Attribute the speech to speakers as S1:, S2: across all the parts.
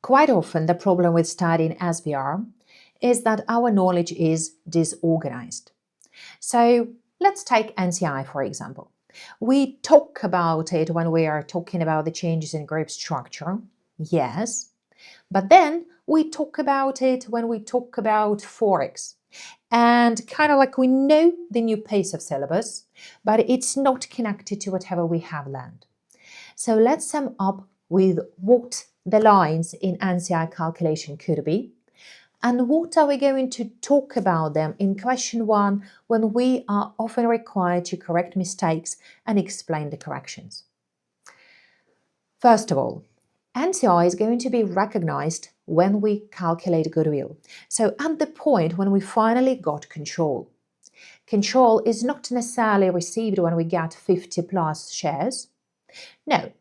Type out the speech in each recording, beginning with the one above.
S1: Quite often, the problem with studying SBR is that our knowledge is disorganized. So let's take NCI, for example. We talk about it when we are talking about the changes in group structure, yes, but then we talk about it when we talk about Forex. And kind of like we know the new pace of syllabus, but it's not connected to whatever we have learned. So let's sum up with what the lines in NCI calculation could be, and what are we going to talk about them in question 1 when we are often required to correct mistakes and explain the corrections. First of all, NCI is going to be recognized when we calculate goodwill. So at the point when we finally got control. Control is not necessarily received when we get 50 plus shares. No,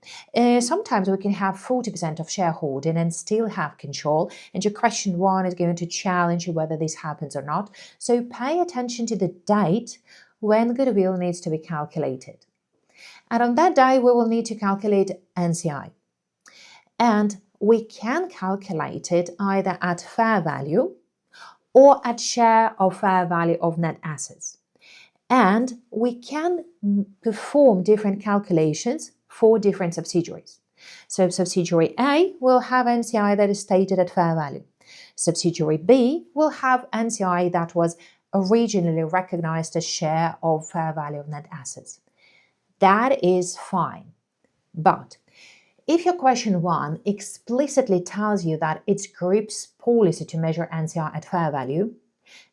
S1: sometimes we can have 40% of shareholding and still have control, and your question 1 is going to challenge you whether this happens or not. So pay attention to the date when goodwill needs to be calculated. And on that day, we will need to calculate NCI. And we can calculate it either at fair value or at share of fair value of net assets. And we can perform different calculations for different subsidiaries. So subsidiary A will have NCI that is stated at fair value. Subsidiary B will have NCI that was originally recognized as share of fair value of net assets. That is fine. But if your question 1 explicitly tells you that it's group's policy to measure NCI at fair value,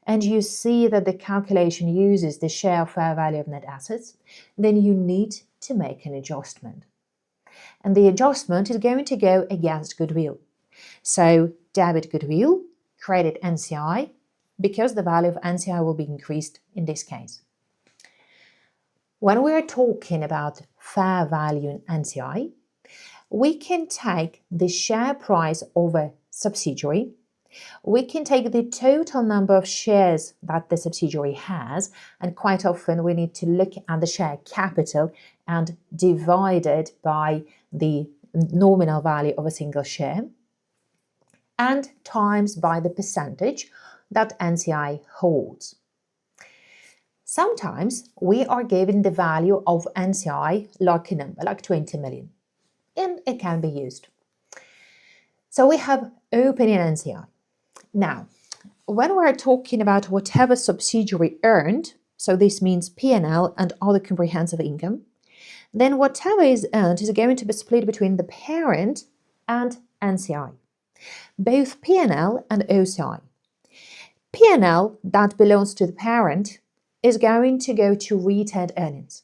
S1: and you see that the calculation uses the share of fair value of net assets, then you need to make an adjustment. And the adjustment is going to go against goodwill. So debit goodwill, credit NCI, because the value of NCI will be increased in this case. When we are talking about fair value in NCI, we can take the share price of a subsidiary. We can take the total number of shares that the subsidiary has, and quite often we need to look at the share capital and divide it by the nominal value of a single share, and times by the percentage that NCI holds. Sometimes we are given the value of NCI like a number, like 20 million, and it can be used. So we have opening NCI. Now, when we're talking about whatever subsidiary earned, so this means P&L and other comprehensive income, then whatever is earned is going to be split between the parent and NCI, both P&L and OCI. P&L that belongs to the parent is going to go to retained earnings.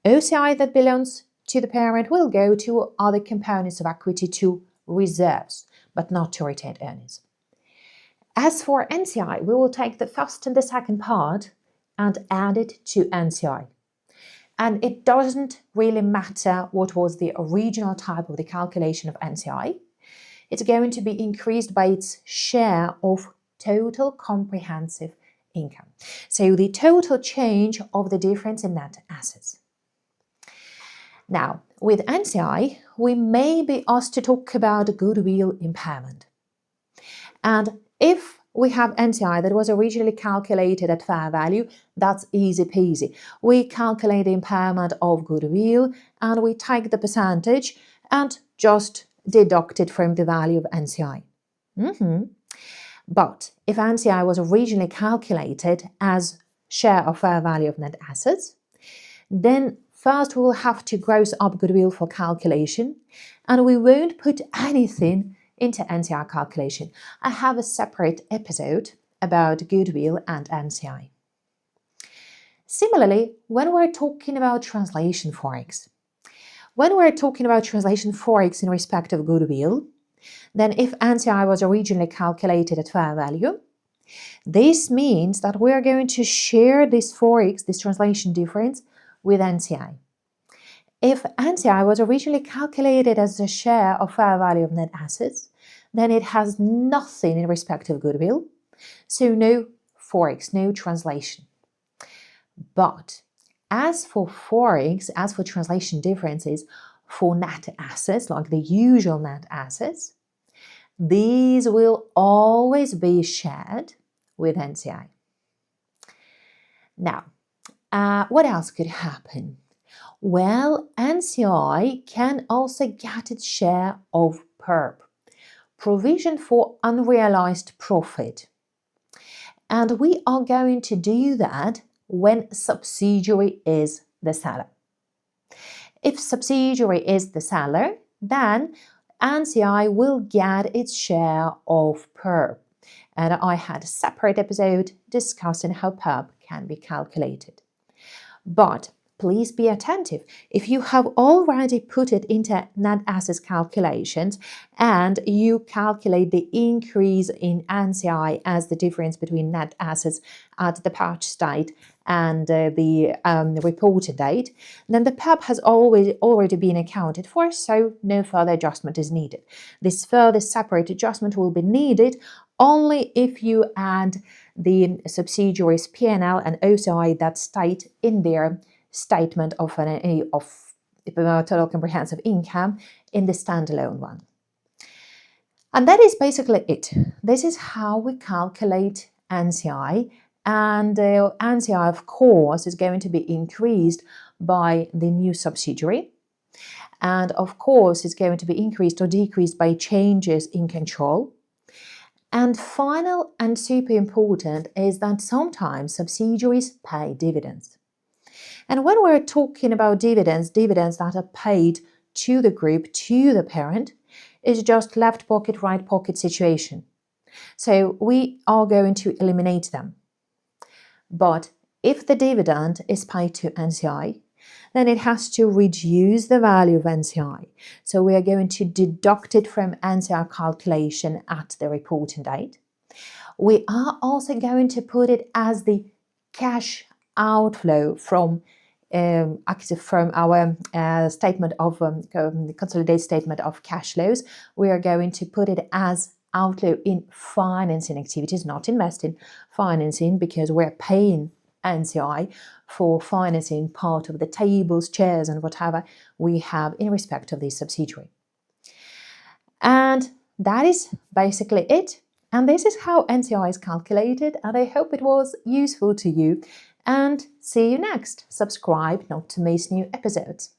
S1: OCI that belongs to the parent will go to other components of equity, to reserves, but not to retained earnings. As for NCI, we will take the first and the second part and add it to NCI. And it doesn't really matter what was the original type of the calculation of NCI. It's going to be increased by its share of total comprehensive income. So the total change of the difference in net assets. Now, with NCI, we may be asked to talk about goodwill impairment. And if we have NCI that was originally calculated at fair value, that's easy peasy. We calculate the impairment of goodwill and we take the percentage and just deduct it from the value of NCI. But if NCI was originally calculated as share of fair value of net assets, then first we will have to gross up goodwill for calculation, and we won't put anything into NCI calculation. I have a separate episode about goodwill and NCI. Similarly, when we're talking about translation forex, in respect of goodwill, then if NCI was originally calculated at fair value, this means that we are going to share this forex, this translation difference, with NCI. If NCI was originally calculated as a share of fair value of net assets, then it has nothing in respect of goodwill, so no forex, no translation. But as for forex, as for translation differences for net assets, like the usual net assets, these will always be shared with NCI. Now, what else could happen? Well, NCI can also get its share of PURP, provision for unrealized profit. And we are going to do that when subsidiary is the seller. If subsidiary is the seller, then NCI will get its share of PURP. And I had a separate episode discussing how PURP can be calculated. But please be attentive. If you have already put it into net assets calculations and you calculate the increase in NCI as the difference between net assets at the purchase date and the reported date, then the PURP has already been accounted for, so no further adjustment is needed. This further separate adjustment will be needed only if you add the subsidiaries P&L and OCI that state in their statement of total comprehensive income in the standalone one. And that is basically it. This is how we calculate NCI, and NCI, of course, is going to be increased by the new subsidiary, and of course is going to be increased or decreased by changes in control. And final and super important is that sometimes subsidiaries pay dividends. And when we're talking about dividends that are paid to the group, to the parent, is just left pocket, right pocket situation. So we are going to eliminate them. But if the dividend is paid to NCI, then it has to reduce the value of NCI. So we are going to deduct it from NCI calculation at the reporting date. We are also going to put it as the cash outflow from our statement of the consolidated statement of cash flows. We are going to put it as outflow in financing activities, not investing, financing, because we're paying NCI for financing part of the tables, chairs, and whatever we have in respect of this subsidiary. And that is basically it. And this is how NCI is calculated, and I hope it was useful to you. And see you next. Subscribe not to miss new episodes.